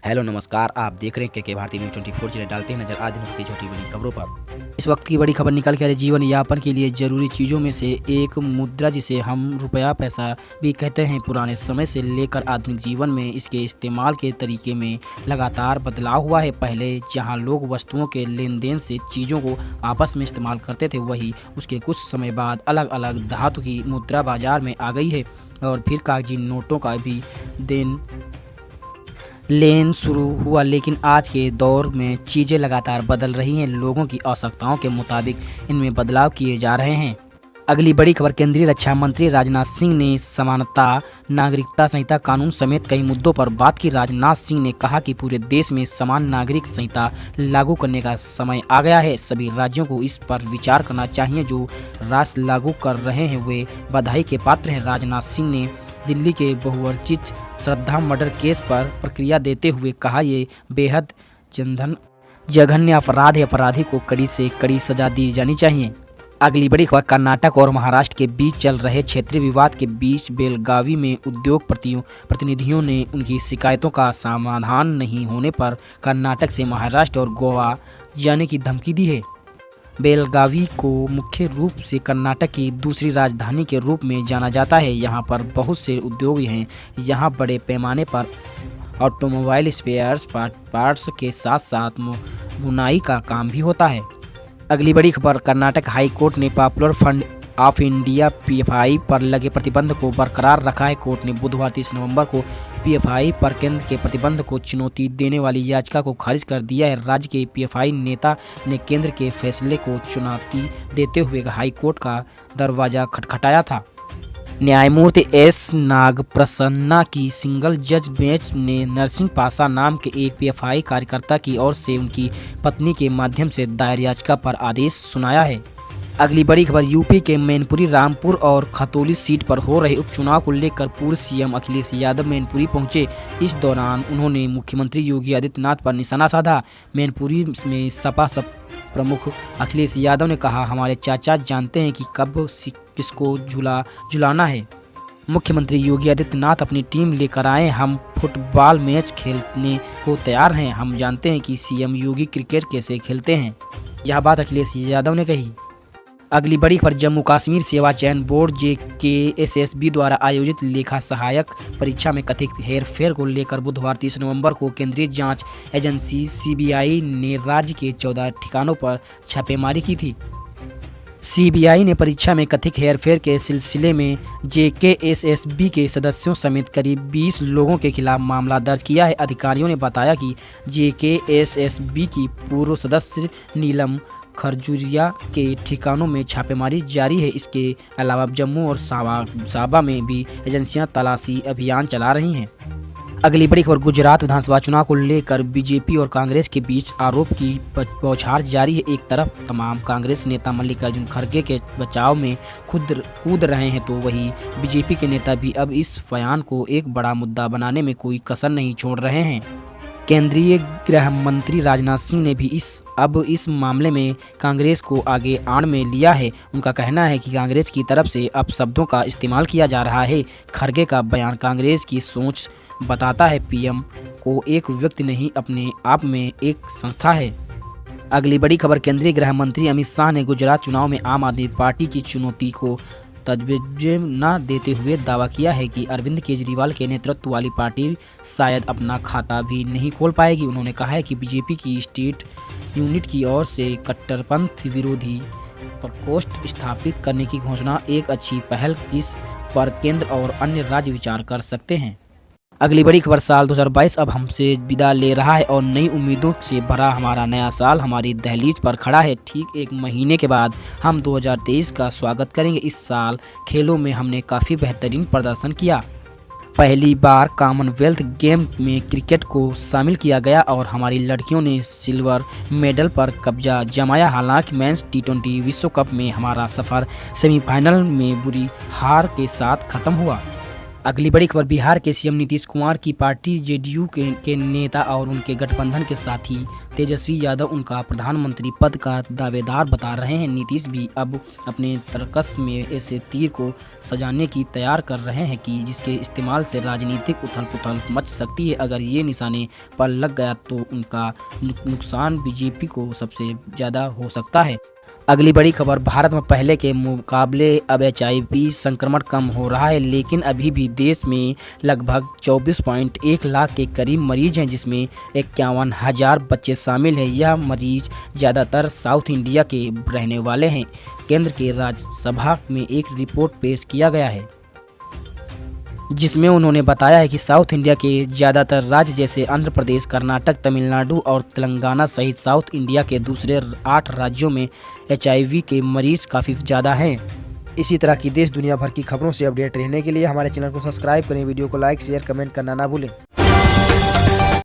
Hello नमस्कार, आप देख रहे हैं के भारतीय न्यूज़ 24। चले डालते हैं नजर आज दिन की छोटी बड़ी खबरों पर। इस वक्त की बड़ी खबर निकल के आ रही जीवन यापन के लिए जरूरी चीज़ों में से एक मुद्रा, जिसे हम रुपया पैसा भी कहते हैं, पुराने समय से लेकर आधुनिक जीवन में इसके इस्तेमाल के तरीके में लगातार बदलाव हुआ है। पहले जहां लोग वस्तुओं के लेन देन से चीज़ों को आपस में इस्तेमाल करते थे, वही उसके कुछ समय बाद अलग अलग धातु की मुद्रा बाजार में आ गई है और फिर कागजी नोटों का भी देन लेन शुरू हुआ। लेकिन आज के दौर में चीज़ें लगातार बदल रही हैं। लोगों की आवश्यकताओं के मुताबिक इनमें बदलाव किए जा रहे हैं। अगली बड़ी खबर, केंद्रीय रक्षा मंत्री राजनाथ सिंह ने समानता, नागरिकता संहिता कानून समेत कई मुद्दों पर बात की। राजनाथ सिंह ने कहा कि पूरे देश में समान नागरिक संहिता लागू करने का समय आ गया है। सभी राज्यों को इस पर विचार करना चाहिए। जो राज्य लागू कर रहे हैं वे बधाई के पात्र हैं। राजनाथ सिंह ने दिल्ली के बहुचर्चित श्रद्धा मर्डर केस पर प्रतिक्रिया देते हुए कहा, ये बेहद जघन्य अपराध है। अपराधी को कड़ी से कड़ी सजा दी जानी चाहिए। अगली बड़ी खबर, कर्नाटक और महाराष्ट्र के बीच चल रहे क्षेत्रीय विवाद के बीच बेलगावी में उद्योग प्रतिनिधियों ने उनकी शिकायतों का समाधान नहीं होने पर कर्नाटक से महाराष्ट्र और गोवा जाने की धमकी दी है। बेलगावी को मुख्य रूप से कर्नाटक की दूसरी राजधानी के रूप में जाना जाता है। यहाँ पर बहुत से उद्योग हैं। यहाँ बड़े पैमाने पर ऑटोमोबाइल स्पेयर्स पार्ट्स के साथ साथ बुनाई का काम भी होता है। अगली बड़ी खबर, कर्नाटक हाई कोर्ट ने popular front of India PFI पर लगे प्रतिबंध को बरकरार रखा है। कोर्ट ने बुधवार 30 नवंबर को पीएफआई पर केंद्र के प्रतिबंध को चुनौती देने वाली याचिका को खारिज कर दिया है। राज्य के पीएफआई नेता ने केंद्र के फैसले को चुनौती देते हुए हाई कोर्ट का दरवाजा खटखटाया था। न्यायमूर्ति एस नागप्रसन्ना की सिंगल जज बेंच ने नरसिंह पासा नाम के एक पीएफआई कार्यकर्ता की ओर से उनकी पत्नी के माध्यम से दायर याचिका पर आदेश सुनाया है। अगली बड़ी खबर, यूपी के मैनपुरी, रामपुर और खतौली सीट पर हो रहे उपचुनाव को लेकर पूर्व सीएम अखिलेश यादव मैनपुरी पहुंचे। इस दौरान उन्होंने मुख्यमंत्री योगी आदित्यनाथ पर निशाना साधा। मैनपुरी में सपा प्रमुख अखिलेश यादव ने कहा, हमारे चाचा जानते हैं कि कब किसको झुलाना है। मुख्यमंत्री योगी आदित्यनाथ अपनी टीम लेकर आए। हम फुटबॉल मैच खेलने को तैयार हैं। हम जानते हैं कि सीएम योगी क्रिकेट कैसे खेलते हैं। यह बात अखिलेश यादव ने कही। अगली बड़ी खबर, जम्मू कश्मीर सेवा चयन बोर्ड JKSSB द्वारा आयोजित लेखा सहायक परीक्षा में कथित हेरफेर को लेकर बुधवार 30 नवंबर को केंद्रीय जांच एजेंसी CBI ने राज्य के 14 ठिकानों पर छापेमारी की थी। CBI ने परीक्षा में कथित हेरफेर के सिलसिले में JKSSB के सदस्यों समेत करीब 20 लोगों के खिलाफ मामला दर्ज किया है। अधिकारियों ने बताया कि JKSSB की पूर्व सदस्य नीलम खरजूरिया के ठिकानों में छापेमारी जारी है। इसके अलावा जम्मू और साबा में भी एजेंसियां तलाशी अभियान चला रही हैं। अगली बड़ी खबर, गुजरात विधानसभा चुनाव को लेकर बीजेपी और कांग्रेस के बीच आरोप की बौछार जारी है। एक तरफ तमाम कांग्रेस नेता मल्लिकार्जुन खड़गे के बचाव में कूद रहे हैं, तो वहीं बीजेपी के नेता भी अब इस बयान को एक बड़ा मुद्दा बनाने में कोई कसर नहीं छोड़ रहे हैं। केंद्रीय गृह मंत्री राजनाथ सिंह ने भी इस मामले में कांग्रेस को आगे आड़ में लिया है। उनका कहना है कि कांग्रेस की तरफ से अपशब्दों का इस्तेमाल किया जा रहा है। खड़गे का बयान कांग्रेस की सोच बताता है। पीएम को एक व्यक्ति नहीं, अपने आप में एक संस्था है। अगली बड़ी खबर, केंद्रीय गृह मंत्री अमित शाह ने गुजरात चुनाव में आम आदमी पार्टी की चुनौती को तवज्जो न देते हुए दावा किया है कि अरविंद केजरीवाल के नेतृत्व वाली पार्टी शायद अपना खाता भी नहीं खोल पाएगी। उन्होंने कहा है कि बीजेपी की स्टेट यूनिट की ओर से कट्टरपंथ विरोधी प्रकोष्ठ स्थापित करने की घोषणा एक अच्छी पहल, जिस पर केंद्र और अन्य राज्य विचार कर सकते हैं। अगली बड़ी खबर, साल 2022 अब हमसे विदा ले रहा है और नई उम्मीदों से भरा हमारा नया साल हमारी दहलीज पर खड़ा है। ठीक एक महीने के बाद हम 2023 का स्वागत करेंगे। इस साल खेलों में हमने काफ़ी बेहतरीन प्रदर्शन किया। पहली बार कॉमनवेल्थ गेम में क्रिकेट को शामिल किया गया और हमारी लड़कियों ने सिल्वर मेडल पर कब्जा जमाया। हालांकि मेंस T20 विश्व कप में हमारा सफ़र सेमीफाइनल में बुरी हार के साथ ख़त्म हुआ। अगली बड़ी खबर, बिहार के सीएम नीतीश कुमार की पार्टी जेडीयू के नेता और उनके गठबंधन के साथी तेजस्वी यादव उनका प्रधानमंत्री पद का दावेदार बता रहे हैं। नीतीश भी अब अपने तर्कस में ऐसे तीर को सजाने की तैयार कर रहे हैं कि जिसके इस्तेमाल से राजनीतिक उथल पुथल मच सकती है। अगर ये निशाने पर लग गया तो उनका नुकसान बीजेपी को सबसे ज़्यादा हो सकता है। अगली बड़ी खबर, भारत में पहले के मुकाबले अब HIV संक्रमण कम हो रहा है, लेकिन अभी भी देश में लगभग 24.1 लाख के करीब मरीज हैं, जिसमें 51,000 बच्चे शामिल हैं। यह मरीज ज़्यादातर साउथ इंडिया के रहने वाले हैं। केंद्र के राज्यसभा में एक रिपोर्ट पेश किया गया है जिसमें उन्होंने बताया है कि साउथ इंडिया के ज़्यादातर राज्य जैसे आंध्र प्रदेश, कर्नाटक, तमिलनाडु और तेलंगाना सहित साउथ इंडिया के दूसरे 8 राज्यों में HIV के मरीज काफ़ी ज़्यादा हैं। इसी तरह की देश दुनिया भर की खबरों से अपडेट रहने के लिए हमारे चैनल को सब्सक्राइब करें, वीडियो को लाइक शेयर कमेंट करना ना भूलें।